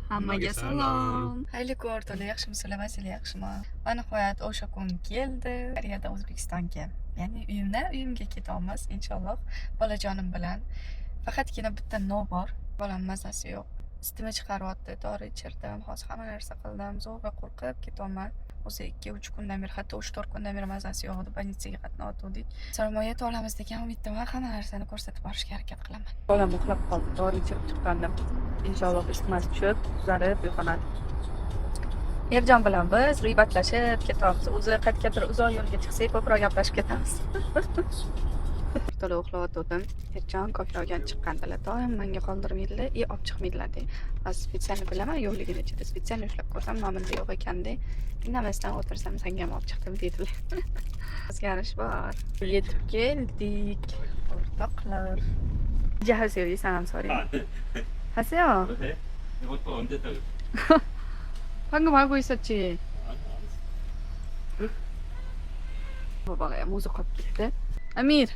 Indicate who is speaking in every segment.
Speaker 1: Hammaga salom. Xayli ko'rdi, yaxshimisizlar, sizlar yaxshimi? Va nihoyat o'sha kun keldi. Koreyada O'zbekistonga. Ya'ni uyimga ketamiz inshaalloh bolajonim bilan. Faqatgina bitta no bor. Bolam mazasi yo'q. Isitma chiqaryapti, dori ichirdim, hozir hamma narsa qildim. Zo'rg'a qo'rqib ketaman. O'zi 2-3 kundan beri, hatto 3-4 kundan beri mazasi yo'q edi. Больницаga qatnayotgandik. Samolyot olamiz degan umiddaman, hamma narsani ko'rsatib borishga harakat qilaman. Bolam uxlab qoldi, dori ichirib chiqqandim. İnşallah isitmasi tushib, tuzalib uyg'onadi. Erjon bilan biz g'iybatlashib ketamiz. O'zi qatga uzoq yo'lga chiqsak, ko'proq gaplashib ketamiz. To'la uxlayotgandim. Erjon kofe olgan chiqqandilar. Doim menga qoldirmaydilar, olib chiqmaydilar de. Men spetsial bilaman, yo'qligini ichida spetsial ushlab ko'rsam, nomimda yo'q ekanda, indamasdan o'tirsam senga ham olib chiqdim deydilar. O'zgarish bor. Yetib keldik. O'rtoqlar. Jahaziy sanam so'rayman. 하세요.
Speaker 2: 네? 이것도 언제 따
Speaker 1: 방금 알고 있었지? 봐봐요, 무슨 컵인데? 아밀.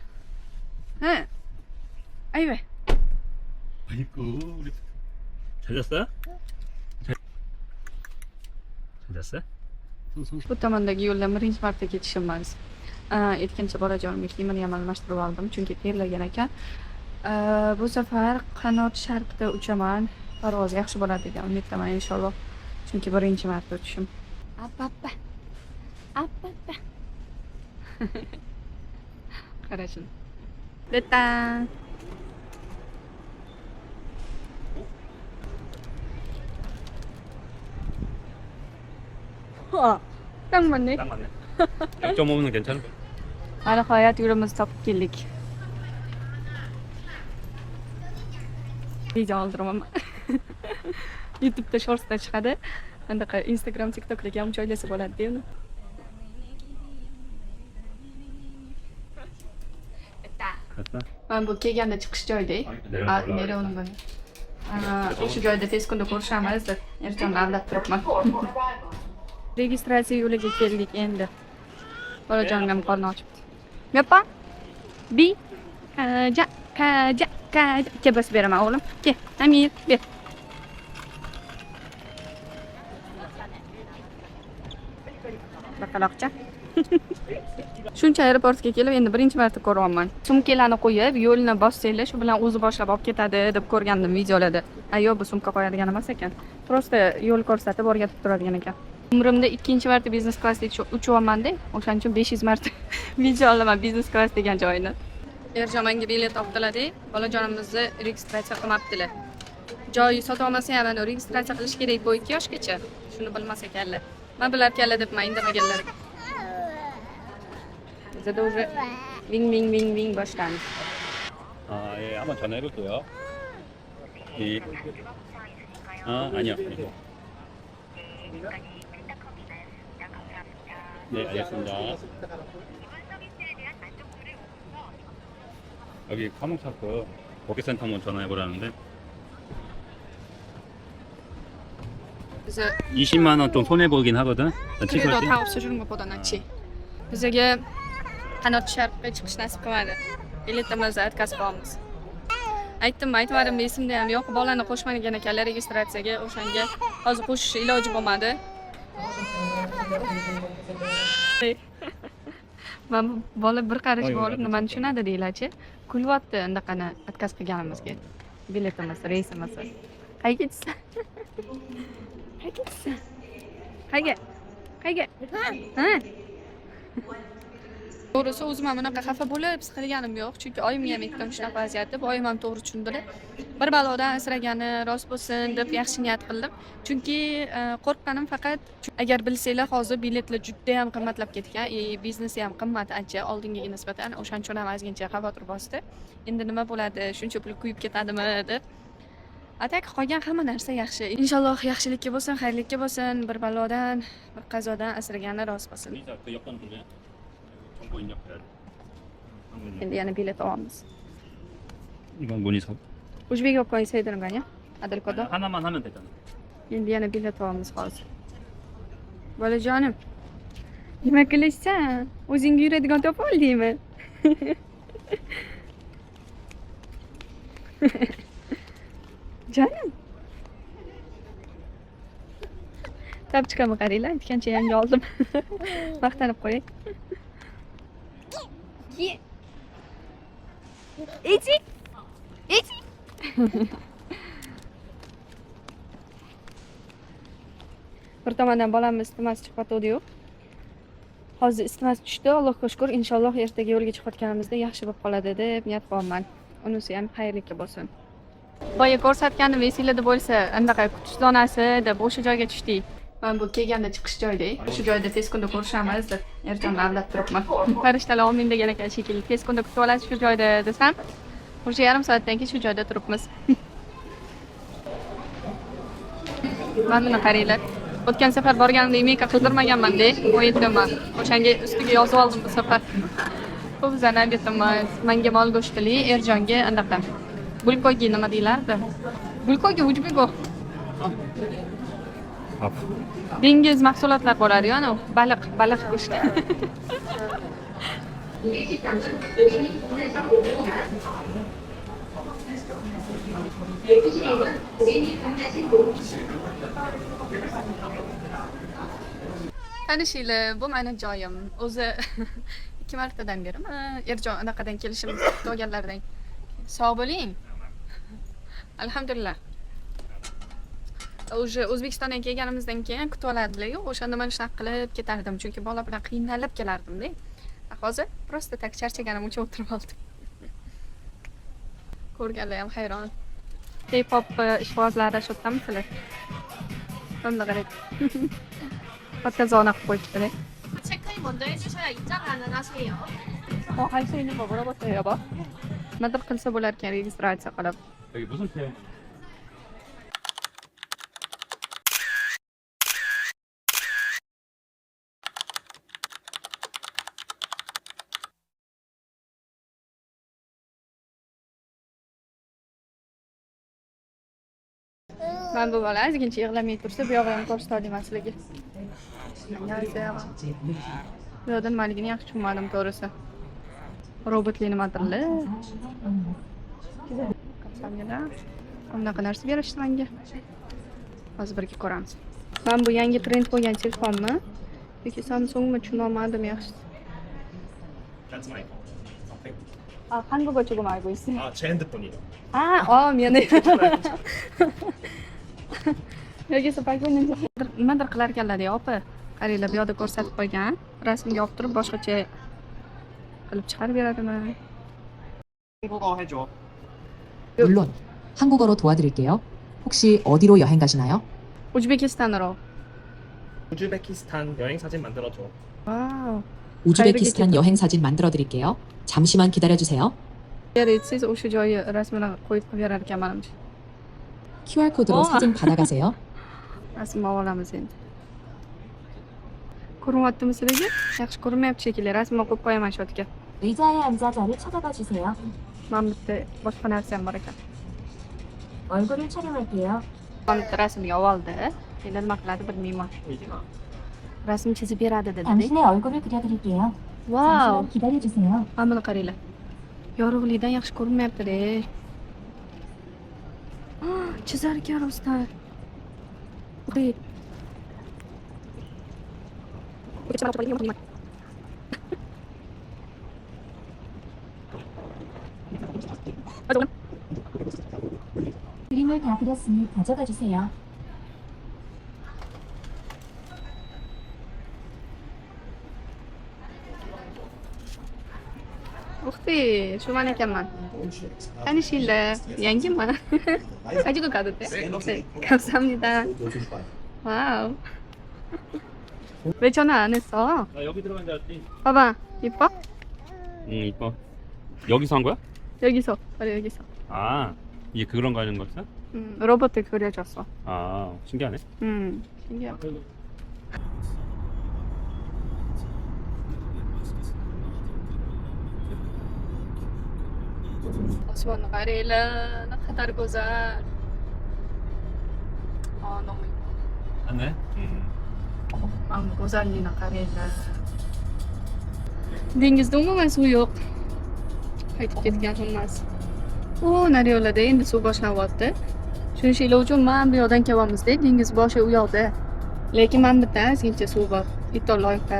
Speaker 1: 응. 아이 왜?
Speaker 2: 아이고 우리 잘 잤어요? 잘 잤어요?
Speaker 1: Bu tomondagi yo'ldan birinchi marta ketishim emas. Ikkinchi bolajonimga kiyimini ham almashtirib oldim, chunki terlagan ekan. Bu safar qanot sharqda uchaman. Parvoz yaxshi bo'ladi degan umiddaman inshaalloh. Chunki birinchi marta uchishim. Appa. Qarashin. 됐다. 딱 맞네.
Speaker 2: 딱 맞네. 0.5는 괜찮은 거야.
Speaker 1: Nihoyat yo'limizni topib keldik. Video oldiraman. YouTube'da shortsda chiqadi. Anaqa Instagram, TikTok'ga ham joylasa bo'ladi deydi.
Speaker 2: 됐다?
Speaker 1: Men bu kelganda chiqish joyda. Nere uni buni. O'sha joyda tez kunda ko'rishamiz deb Erjonni aldab turibman. Registratsiya yo'liga keldik endi. Bolajonim qorni ochibdi. Yo'qpa? Bi kaja. Ke bas beraman o'g'lim. Ke, Amir, ber. Baqaloqcha. Shuncha aeroportga kelib, endi birinchi marta ko'ryapman. Sumkalarni qo'yib, yo'lni bossanglar, shu bilan o'zi boshlab olib ketadi deb ko'rgandim videolarda. Yo'q, bu sumka qo'yadigan emas ekan. Prosta yo'l ko'rsatib o'rgatib turadigan ekan. Umrimda ikkinchi marta biznes klassda uchyapman-da, o'shaning uchun 500 marta video olaman biznes klass degan joyni. Erjon menga bilet oldilar-da, bolajonimizni registratsiya qilmabdilar. Joyi sota olmasa ham registratsiya qilish kerak bu 2 yoshgacha. Shuni bilmas ekanlar. Men bilarkanlar deb men indamaganlar. Bizda уже 윙 boshlandi.
Speaker 2: 예, 한번 전화해 볼게요. 아니요. 네, 알겠습니다. 여기 카몽차크 고객센터 한번 전화해 보라는데.
Speaker 1: Biza
Speaker 2: 20만 원 좀 손해 보긴 하거든.
Speaker 1: kredit taqib tushirgan 것보다 낫지. Bizaga qanot sharqqa chiqish nasib qilmadi. Biletimizni отказ qilamiz. Aytmadim, esimda ham yo'q. Bolani qo'shmagan ekanlar registratsiyaga, o'shanga hozir qo'shish iloji bo'lmadi. Men bola bir qarashga olib nimani tushunadi deylarchi. Kulyapti undaqani отказ qilganimizga. Biletimiz, reysimiz. Qayga ketsan? Qayga? Ha? To'g'risi o'zim ham bunaqa xafa bo'lib siqilganim yo'q, chunki oyimga ham aytdim shunaqa vaziyatda, oyim ham to'g'ri tushundilar. Bir balodan asragani rost bo'lsin deb yaxshi niyat qildim. Chunki qo'rqqanim faqat agar bilsanglar hozir biletlar juda ham qimmatlab ketgan, biznesi ham qimmat ancha oldingiga nisbatan, o'shaning uchun ham ozgincha xavotir bosdi. Endi nima bo'ladi, shuncha pul kuyib ketadimi deb. Atak qolgan hamma narsa yaxshi. Inshaalloh yaxshilikka bo'lsin, xayrlikka bo'lsin, bir balodan, bir qazodan asragani rost bo'lsin. Endi yana bilet olamiz.
Speaker 2: 이건 문의서.
Speaker 1: O'zbek olib qo'ysa 되는 거 아니야? Adelkoda.
Speaker 2: 하나만 하면 되잖아.
Speaker 1: Endi yana bilet olamiz hozir. Bolajonim. Nima qilasan? O'zingga yuradigan topib oldingmi? Canım. Tapchkamni qaranglar, aytgancha yangi oldim. Maqtanib qo'ying. Etik. Bir tomondan bolamiz isitmasi chiqyotdi-yu. Hozir isitmasi tushdi, Allohga shukr, inshaalloh ertaga yo'lga chiqayotganimizda yaxshi bo'lib qoladi deb niyat qilaman. Unisi ham xayrlikka bo'lsin. Boya ko'rsatganim eslida bo'lsa, anaqa kutish zonasi deb o'sha joyga tushdik. Men bu kelganda chiqish joyda, o'sha joyda tez kunda ko'rishamiz deb Erjonni aldab turibman. Farishtalar omin degan ekan shekilli, tez kunda kutib olasiz shu joyda desam, o'sha yarim soatdan keyin shu joyda turibmiz. Mana qaranglar. O'tgan safar borganimda imeka qildirmaganman-da, o'yindaman. O'shanga ustiga yozib oldim bu safar. Bu bizani obetimiz. Menga mol go'shtli, Erjonga anaqa. Bulkogi nima deylardi? Bulkogi ujbigo.
Speaker 2: Hop.
Speaker 1: Dengiz mahsulotlar bo'ladi-yu, ana baliq go'shti. Tanishinglar, bu meni joyim. O'zi 2 martadan beri Erjon anaqadan kelishimiz kutganlardan. Sog' bo'ling. Alhamdulillah. O'sha O'zbekistonga kelganimizdan keyin kutib oladilar-yu, o'shanda men shunaqa qilib ketardim, chunki bola bilan qiynalib kelardim-da. Hozir prosta tak charchaganim uchun o'tirib oldim. Ko'rganlar ham hayron. K-pop ishqibozlari shu tamsilar. Bunday qarang. Katta zona qilib qo'yibdi.
Speaker 3: 체크인 먼저 해주셔야 입장 가능하세요.
Speaker 1: 할 수 있는 거 물어봤어요, 여보? 나도 qilsa bo'lar ekan registratsiya qilib.
Speaker 2: 여기 무슨 태?
Speaker 1: Men bu bola ozgincha yig'lamay tursa, bu yog'i ham ko'rsatadi emasligi. Bu yerda nimaligini yaxshi tushunmadim to'g'risi. Robotli nimadirlar. Qamsamgina. Bunaqa narsa berishdi menga. Hozir birga ko'ramiz. Men bu yangi trend bo'lgan telefonmi yoki Samsungmi tushunolmadim yaxshi.
Speaker 4: That's my phone. Something.
Speaker 1: 한국어 조금 알고 있어요.
Speaker 4: 제 핸드폰이요.
Speaker 1: 미안해. 여기서 밟고 있는지 nimadir qilar ekanlar-da, opa. Qaranglar, bu yerda ko'rsatib qo'ygan. Rasmga olib turib boshqacha qilib chiqarib beradimi?
Speaker 4: 한국어 해줘.
Speaker 5: 물론 한국어로 도와드릴게요. 혹시 어디로 여행 가시나요?
Speaker 1: 우즈베키스탄으로.
Speaker 4: 우즈베키스탄 여행 사진 만들어줘.
Speaker 1: 와우.
Speaker 5: 우즈베키스탄 여행 사진 만들어 드릴게요. 잠시만 기다려 주세요.
Speaker 1: Siz o'sha joyi rasmini qo'yib berar ekan menimcha.
Speaker 5: QR 코드로 사진 받아가세요.
Speaker 1: Rasmni olamiz endi. Ko'ryaptimi sizlarga? Yaxshi ko'rinmayapti shekilli. Rasmni qo'yib qo'yaman shu yerga.
Speaker 3: 의자에 앉아 자리 찾아가 주세요.
Speaker 1: Men bitta boshqa narsam bor ekan.
Speaker 3: 얼굴을 촬영할게요.
Speaker 1: Men bitta rasmga oldi. Endi nima qiladi bilmayman. Rasm chizib beradi dedi.
Speaker 3: 당신의 얼굴을 그려드릴게요.
Speaker 1: Wow.
Speaker 3: 잠시만 기다려 주세요.
Speaker 1: Mana qaranglar. Yorug'likdan yaxshi ko'rinmayapti-da. Chizar ekan rostdan. Qo'y.
Speaker 3: 그림을 다 그렸으니 가져가 주세요.
Speaker 1: Uxti, shu men ekanman. Tanishinglar, yangiman. Ajiga kadute. 감사합니다. 와우. 왜 전화 안 했어?
Speaker 2: 나 여기 들어간 줄 알았지.
Speaker 1: 봐봐, 이뻐?
Speaker 2: 이뻐. 여기서 한 거야?
Speaker 1: 여기서, 바로 여기서.
Speaker 2: 아, 이게 그런 거 하는 거였어?
Speaker 1: 로봇 그려줬어.
Speaker 2: 아, 신기하네.
Speaker 1: 신기해. Osmonni qaranglar, naqadar go'zal. Nima
Speaker 2: 맞네.
Speaker 1: go'zalligini qaranglar. Dengizda umuman suv yo'q. Qaytib ketgan emas. Nari yo'lda endi suv boshlanyapti. Shuninglar uchun men bu yoqdan kelyapmiz-da, dengiz boshi u yoqda. lekin man bitta ozgincha suv bor. Bitta loyqa